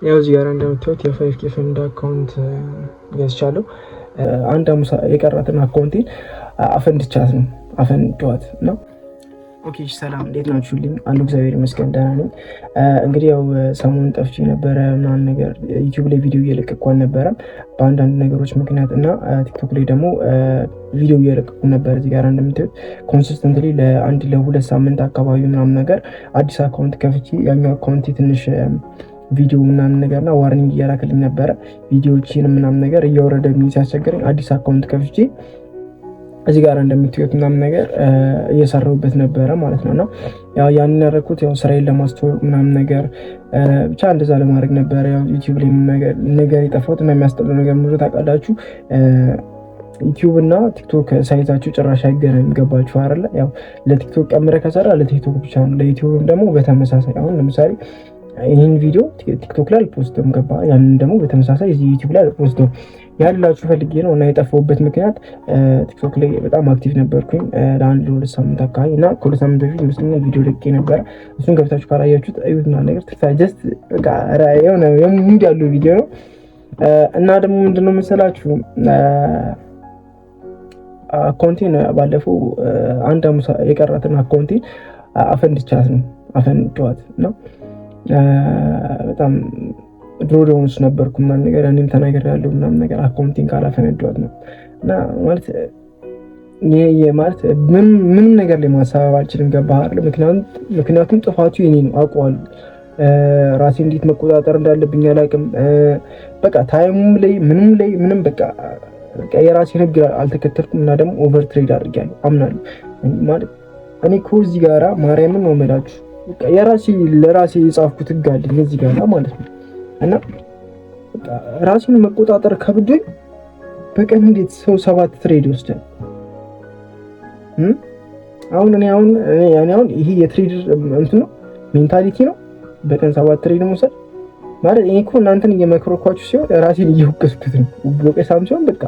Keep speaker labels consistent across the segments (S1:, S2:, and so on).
S1: ያው እዚህ ጋር እንደምታዩት የፋይፍ ፈንድ አካውንት ገዝቻለሁ። አንድ አሙሳ የቀራትን አካውንቴን አፈንድቻት ነው አፈንዷት ነው። ኦኬ ሰላም፣ እንዴት ናችሁልኝ? አሉ እግዚአብሔር ይመስገን ደህና ነኝ። እንግዲህ ያው ሰሞኑን ጠፍቼ ነበረ ምናምን ነገር ዩቲዩብ ላይ ቪዲዮ እየለቀቅኩ አልነበረም በአንዳንድ ነገሮች ምክንያት እና ቲክቶክ ላይ ደግሞ ቪዲዮ እየለቀቅኩ ነበር። እዚህ ጋር እንደምታዩት ኮንሲስተንትሊ ለሁለት ሳምንት አካባቢ ምናምን ነገር አዲስ አካውንት ከፍቼ ያኛው አካውንት ትንሽ ቪዲዮ ምናምን ነገርና ዋርኒንግ እያላክልኝ ነበረ ቪዲዮዎችን ምናምን ነገር እያወረደብኝ ሲያስቸግረኝ አዲስ አካውንት ከፍቼ እዚህ ጋር እንደምታዩት ምናምን ነገር እየሰራሁበት ነበረ ማለት ነውና ያው ያንን ያደረኩት ያው ስራዬን ለማስተዋወቅ ምናምን ነገር ብቻ እንደዛ ለማድረግ ነበረ። ያው ዩቲዩብ ላይ ነገር የጠፋሁት እና የሚያስጠላው ነገር ምንድን ነው ታውቃላችሁ? ዩቲዩብ እና ቲክቶክ ሳይታችሁ ጭራሽ አይገናኝም። ገባችሁ አይደለ? ያው ለቲክቶክ ቀምረ ከሰራ ለቲክቶክ ብቻ ነው፣ ለዩቲዩብም ደግሞ በተመሳሳይ። አሁን ለምሳሌ ይህን ቪዲዮ ቲክቶክ ላይ አልፖስትም፣ ገባ? ያንን ደግሞ በተመሳሳይ እዚህ ዩቲዩብ ላይ አልፖስትም ያላችሁ ፈልጌ ነው። እና የጠፋሁበት ምክንያት ቲክቶክ ላይ በጣም አክቲቭ ነበርኩኝ ለአንድ ለሁለት ሳምንት አካባቢ እና ከሁለት ሳምንት በፊት ይመስለኛል ቪዲዮ ለቄ ነበረ። እሱን ገብታችሁ ካላያችሁት እዩትና ነገር ጀስት የሆነ ሙድ ያለው ቪዲዮ ነው። እና ደግሞ ምንድነው መሰላችሁ አካውንቴን ባለፈው አንድ አሙሳ የቀራትን አካውንቴን አፈንድቻት ነው አፈንዷት ነው። በጣም ድሮ ደውንስ ነበርኩ ምናምን ነገር እኔም ተናግሬያለሁ ምናምን ነገር አካውንቲንግ ካላፈነዷት ነው። እና ማለት ይሄ ማለት ምንም ነገር ላይ ማሳበብ አልችልም። ገባህ አይደል? ምክንያቱም ጥፋቱ የኔ ነው አውቀዋለሁ። ራሴ እንዴት መቆጣጠር እንዳለብኝ አላውቅም። በቃ ታይሙም ላይ ምንም በቃ የራሴን ህግ አልተከተልኩም እና ደግሞ ኦቨር ትሬድ አድርጌያለሁ አምናለሁ። ማለት እኔ እኮ እዚህ ጋራ ማርያምን ነው የምላችሁ ለራሴ የጻፍኩት ህግ አለኝ እዚህ ጋራ ማለት ነው። እና ራሴን መቆጣጠር ከብዶኝ በቀን እንዴት ሰው 7 ትሬድ ይወስዳል? አሁን ይሄ የትሬደር እንትን ነው ሜንታሊቲ ነው። በቀን 7 ትሬድ መውሰድ ማለት እኔ እኮ እናንተን እየመከርኳችሁ ሲሆን ራሴን እየወቀስኩት ነው። ወቀሳም ሲሆን በቃ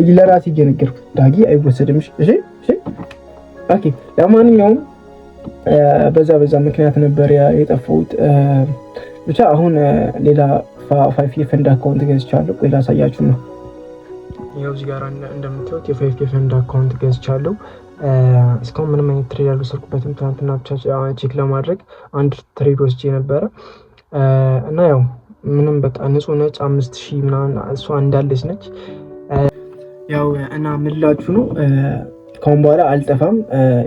S1: ለራሴ እየነገርኩት ዳጊ አይወሰድም። እሺ ኦኬ። ለማንኛውም በዛ ምክንያት ነበር የጠፋሁት። ብቻ አሁን ሌላ ፋይፍ የፈንድ አካውንት ገዝቻለሁ። ቆይ ላሳያችሁ ነው። ያው እዚህ ጋር እንደምታዩት የፋይፍ የፈንድ አካውንት ገዝቻለሁ። እስካሁን ምንም አይነት ትሬድ አልወሰድኩበትም። ትናንትና ብቻ ቼክ ለማድረግ አንድ ትሬድ ወስጄ ነበረ እና ያው ምንም በቃ ንጹህ ነች 5000 ምናምን እሷ እንዳለች ነች። ያው እና ምላችሁ ነው ካሁን በኋላ አልጠፋም።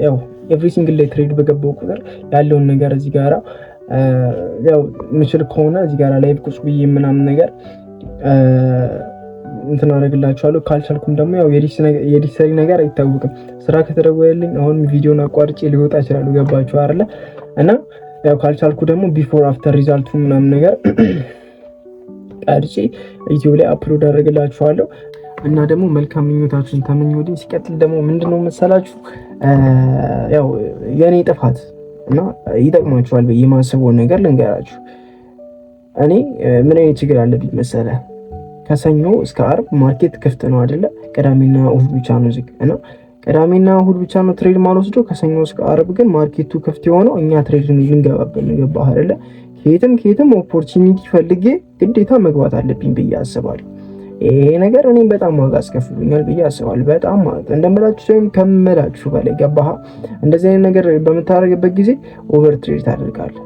S1: ያው ኤቭሪ ሲንግል ላይ ትሬድ በገባው ቁጥር ያለውን ነገር እዚህ ጋራ ያው ምችል ከሆነ እዚህ ጋራ ላይቭ ቁጭ ብዬ ምናምን ነገር እንትን አደርግላችኋለሁ። ካልቻልኩም ደግሞ ያው የዲጂታል ነገር አይታወቅም። ስራ ከተደወለልኝ አሁን ቪዲዮን አቋርጬ ሊወጣ ይችላል። ገባችሁ አይደለ? እና ያው ካልቻልኩ ደግሞ ቢፎር አፍተር ሪዛልቱ ምናምን ነገር ቀርጬ ዩቲዩብ ላይ አፕሎድ አደርግላችኋለሁ። እና ደግሞ መልካም ምኞታችሁን ተመኙልኝ። ሲቀጥል ደግሞ ምንድነው መሰላችሁ ያው የኔ ጥፋት እና ይጠቅማችኋል ብዬ የማስበው ነገር ልንገራችሁ። እኔ ምን አይነት ችግር አለብኝ መሰለ? ከሰኞ እስከ አርብ ማርኬት ክፍት ነው አይደለ? ቅዳሜና እሁድ ብቻ ነው ዝግ እና ቅዳሜና እሁድ ብቻ ነው ትሬድ ማልወስደው። ከሰኞ እስከ አርብ ግን ማርኬቱ ክፍት የሆነው እኛ ትሬድ ልንገባበት ነው። ገባህ አይደለ? ከየትም ኦፖርቹኒቲ ፈልጌ ግዴታ መግባት አለብኝ ብዬ አስባለሁ። ይሄ ነገር እኔም በጣም ዋጋ አስከፍሎኛል ብዬ አስባለሁ። በጣም ማለት እንደምላችሁ ሳይሆን ከምላችሁ በላይ ገባህ? እንደዚህ አይነት ነገር በምታደርግበት ጊዜ ኦቨር ትሬድ ታደርጋለህ።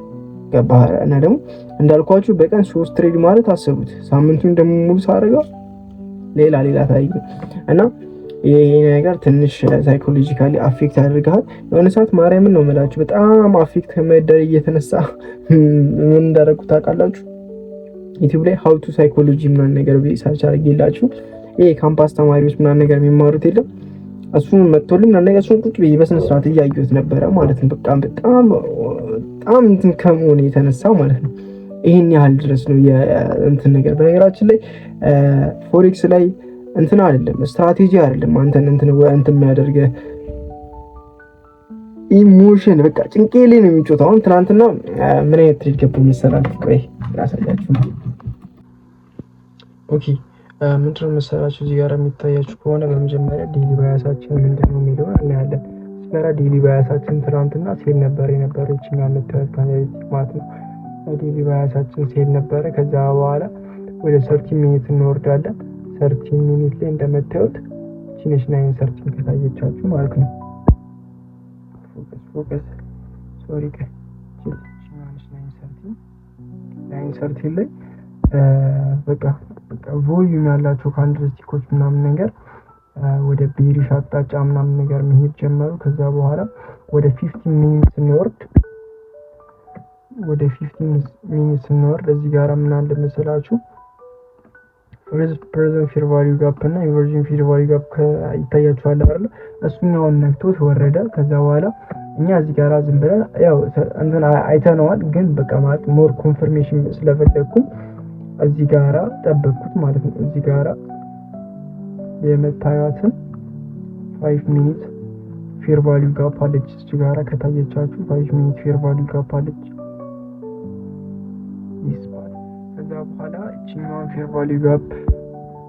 S1: ገባህ? እና ደግሞ እንዳልኳችሁ በቀን 3 ትሬድ ማለት አስቡት። ሳምንቱን ደግሞ ሙሉ ሳደርገው ሌላ ታሪክ እና ይሄ ነገር ትንሽ ሳይኮሎጂካሊ አፌክት ያደርጋል። የሆነ ሰዓት ማርያምን ነው የምላችሁ በጣም አፌክት ከመደረግ እየተነሳ ምን እንዳደረኩት ታውቃላችሁ? ዩቲዩብ ላይ ሃው ቱ ሳይኮሎጂ ምናምን ነገር ሰርች አድርጌላችሁ ይሄ ካምፓስ ተማሪዎች ምናምን ነገር የሚማሩት የለም እሱን መጥቶልኝ ምናምን ነገር እሱን ቁጭ ብዬ በስነ ስርዓት እያየሁት ነበረ ማለት ነው። በጣም እንትን ከመሆኑ የተነሳ ማለት ነው ይሄን ያህል ድረስ ነው የእንትን ነገር። በነገራችን ላይ ፎሬክስ ላይ እንትን አይደለም ስትራቴጂ አይደለም አንተን እንትን የሚያደርገህ ኢሞሽን በቃ ጭንቄ ላይ ነው የሚጮተው። አሁን ትናንትና ምን አይነት ትሪክ ገቡ መሰላችሁ? ቆይ ላሳያችሁ። ኦኬ ምንድነው መሰላችሁ? እዚህ ጋር የሚታያችሁ ከሆነ በመጀመሪያ ዴሊ ባያሳችን ምንድነው የሚለውን እናያለን። እዚህ ጋር ዴሊ ባያሳችን ትናንትና ሴል ነበር የነበረው እቺኛ የምታዩት ማለት ነው። ዴሊ ባያሳችን ሲሄድ ነበረ። ከዛ በኋላ ወደ 30 ሚኒት እንወርዳለን። 30 ሚኒት ላይ እንደምታዩት ቺነሽ 9:30 ከታየቻችሁ ማለት ነው። ፎከስ ሶሪ ቺነሽ 9:30 ላይ በቃ ቮሊዩም ያላቸው ካንድልስቲኮች ምናምን ነገር ወደ ቤሪሽ አቅጣጫ ምናምን ነገር መሄድ ጀመሩ። ከዛ በኋላ ወደ 15 ሚኒት ስንወርድ እዚህ ጋር ምን አለ መሰላችሁ ፕሬዘንት ፌር ቫልዩ ጋፕ እና ኢንቨርዥን ፌር ቫልዩ ጋፕ ይታያችኋል አይደል? እሱኛውን ነክቶት ወረደ። ከዛ በኋላ እኛ እዚህ ጋር ዝም ብለን ያው እንትን አይተነዋል፣ ግን በቃ ማለት ሞር ኮንፈርሜሽን ስለፈለኩኝ እዚህ ጋራ ጠበቅኩት ማለት ነው። እዚህ ጋራ የመታያትን 5 ሚኒት ፌር ቫልዩ ጋፕ አለች። እዚህ ጋራ ከታየቻችሁ 5 ሚኒት ፌር ቫልዩ ጋፕ አለች። ከዛ በኋላ እቺኛውን ፌር ቫልዩ ጋፕ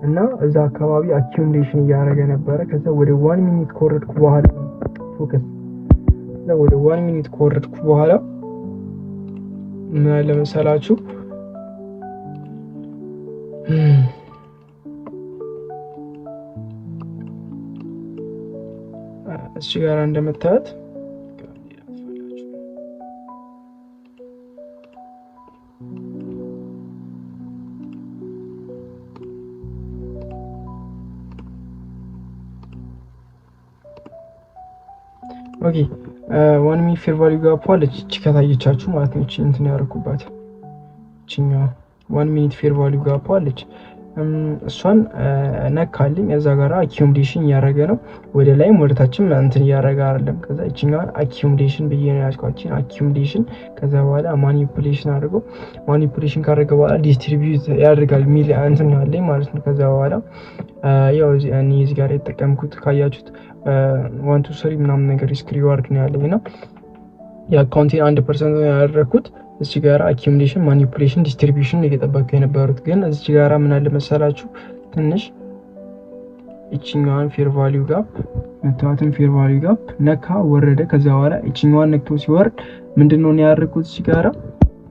S1: እና እዛ አካባቢ አኪሙሌሽን እያደረገ ነበረ። ከዛ ወደ 1 ሚኒት ከወረድኩ በኋላ ፎከስ ወደ 1 ሚኒት ከወረድኩ በኋላ ምን አለ መሰላችሁ እዚህ ጋር እንደምታዩት ኦኬ 1 ሚኒት ፌር ቫልዩ ጋፕ አለች። እቺ ከታየቻችሁ ማለት ነው። እቺ እንትን ያደረኩባት እቺኛው 1 ሚኒት ፌር ቫልዩ ጋፕ አለች። እሷን ነካልኝ። እዛ ጋራ አኪሙሌሽን እያደረገ ነው። ወደ ላይም ወደ ታችም እንትን እያደረገ አይደለም። ከዛ እቺኛውን አኪሙሌሽን ብዬ ነው ያዝኳችሁ። አኪሙሌሽን ከዛ በኋላ ማኒፑሌሽን አድርጎ ማኒፑሌሽን ካደረገ በኋላ ዲስትሪቢዩት ያደርጋል ሚል እንትን ያለኝ ማለት ነው። ከዛ በኋላ ያው እኔ እዚህ ጋር የተጠቀምኩት ካያችሁት 1 2 3 ምናምን ነገር ሪስክ ሪዋርድ ነው ያለኝና የአካውንቴን 1% ነው ያደረኩት። እዚህ ጋር አኪሙሌሽን ማኒፑሌሽን ዲስትሪቢዩሽን እየጠበቁ የነበሩት ግን እዚህ ጋር ምን አለ መሰላችሁ ትንሽ እቺኛዋን ፌር ቫልዩ ጋፕ መታወትን ፌር ቫልዩ ጋፕ ነካ ወረደ። ከዛ በኋላ እቺኛዋን ነክቶ ሲወርድ ምንድነው ያደረኩት እዚህ ጋር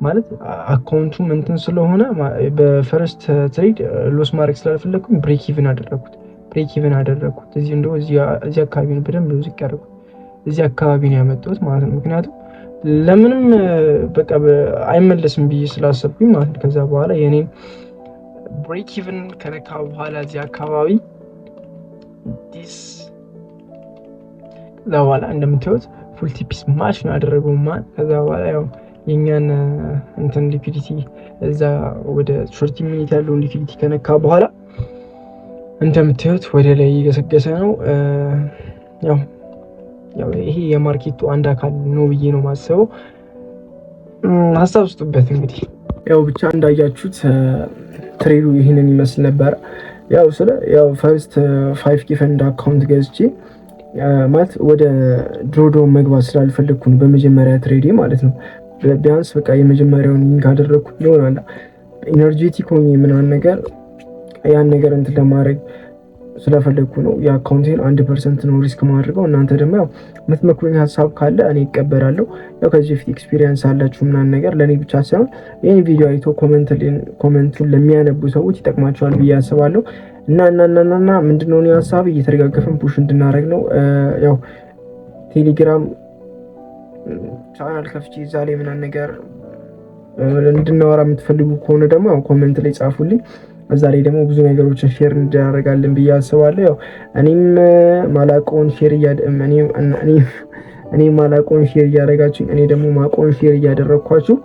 S1: ማለት አካውንቱ እንትን ስለሆነ በፈርስት ትሬድ ሎስ ማድረግ ስላልፈለኩኝ ብሬክ ኢቭን አደረኩት። እዚህ እንደው እዚህ አካባቢ ነው በደንብ ዝቅ ያደረኩት። እዚህ አካባቢ ነው ያመጣሁት ማለት ነው። ምክንያቱም ለምንም በቃ አይመለስም ብዬ ስላሰብኩኝ ማለት ነው። ከዛ በኋላ የኔን ብሬክ ኢቭን ከነካ በኋላ እዚህ አካባቢ ከዛ በኋላ እንደምታዩት ፉል ቲፒስ ማች ነው ያደረገው ማን። ከዛ በኋላ ያው የኛን እንትን ሊኩዊዲቲ እዛ ወደ 30 ሚኒት ያለው ሊኩዊዲቲ ከነካ በኋላ እንደምታዩት ወደ ላይ እየገሰገሰ ነው። ያው ይሄ የማርኬቱ አንድ አካል ነው ብዬ ነው ማሰበው። ሀሳብ ስጡበት እንግዲህ። ያው ብቻ እንዳያችሁት ትሬዱ ይሄንን ይመስል ነበር። ያው ፈርስት 5 ጊፈንድ አካውንት ገዝቼ ማለት ወደ ድሮዶ መግባት ስላልፈለኩ ነው በመጀመሪያ ትሬዲ ማለት ነው። ቢያንስ በቃ የመጀመሪያውን ካደረኩ ይሆናል ኢነርጄቲክ ሆኜ ምናምን ነገር ያን ነገር እንትን ለማድረግ ስለፈለኩ ነው። የአካውንቴን 1% ነው ሪስክ ማድረገው። እናንተ ደግሞ ያው የምትመክሩኝ ሀሳብ ካለ እኔ እቀበላለሁ። ያው ከዚህ በፊት ኤክስፒሪየንስ አላችሁ ምናምን ነገር ለኔ ብቻ ሳይሆን ይሄን ቪዲዮ አይቶ ኮሜንቱን ለሚያነቡ ሰዎች ይጠቅማቸዋል ብዬ አስባለሁ። እና ምንድነው ነው ሀሳብ እየተደጋገፈን ፑሽ እንድናደርግ ነው። ያው ቴሌግራም ቻናል ከፍቼ እዛ ላይ ምናምን ነገር እንድናወራ የምትፈልጉ ከሆነ ደግሞ ያው ኮሜንት ላይ ጻፉልኝ። እዛ ላይ ደግሞ ብዙ ነገሮችን ሼር እንደራረጋለን ብዬ አስባለሁ። ያው እኔም ማላቆን ሼር እያደረጋችሁ እኔ ደግሞ ማቆን ሼር እያደረኳችሁ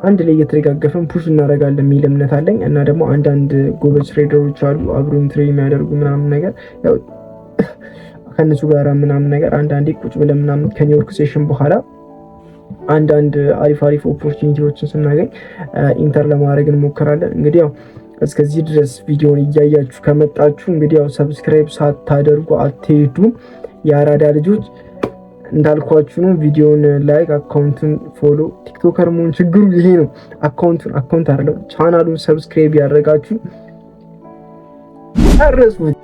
S1: አንድ ላይ እየተደጋገፈን ፑሽ እናደርጋለን የሚል እምነት አለኝ። እና ደግሞ አንዳንድ ጎበዝ ትሬደሮች አሉ አብሮኝ ትሬድ የሚያደርጉ ምናምን ነገር ያው ከነሱ ጋር ምናምን ነገር አንዳንዴ ቁጭ ብለን ምናምን ከኒውዮርክ ሴሽን በኋላ አንዳንድ አሪፍ ኦፖርቹኒቲዎችን ስናገኝ ኢንተር ለማድረግ እንሞክራለን። እንግዲህ ያው እስከዚህ ድረስ ቪዲዮውን እያያችሁ ከመጣችሁ እንግዲህ ያው ሰብስክራይብ ሳታደርጉ አትሄዱም። የአራዳ ልጆች እንዳልኳችሁ ነው። ቪዲዮውን ላይክ፣ አካውንቱን ፎሎ፣ ቲክቶከር መሆን ችግሩ ይሄ ነው። አካውንት አይደለም ቻናሉን ሰብስክራይብ ያደረጋችሁ ጨርሱት።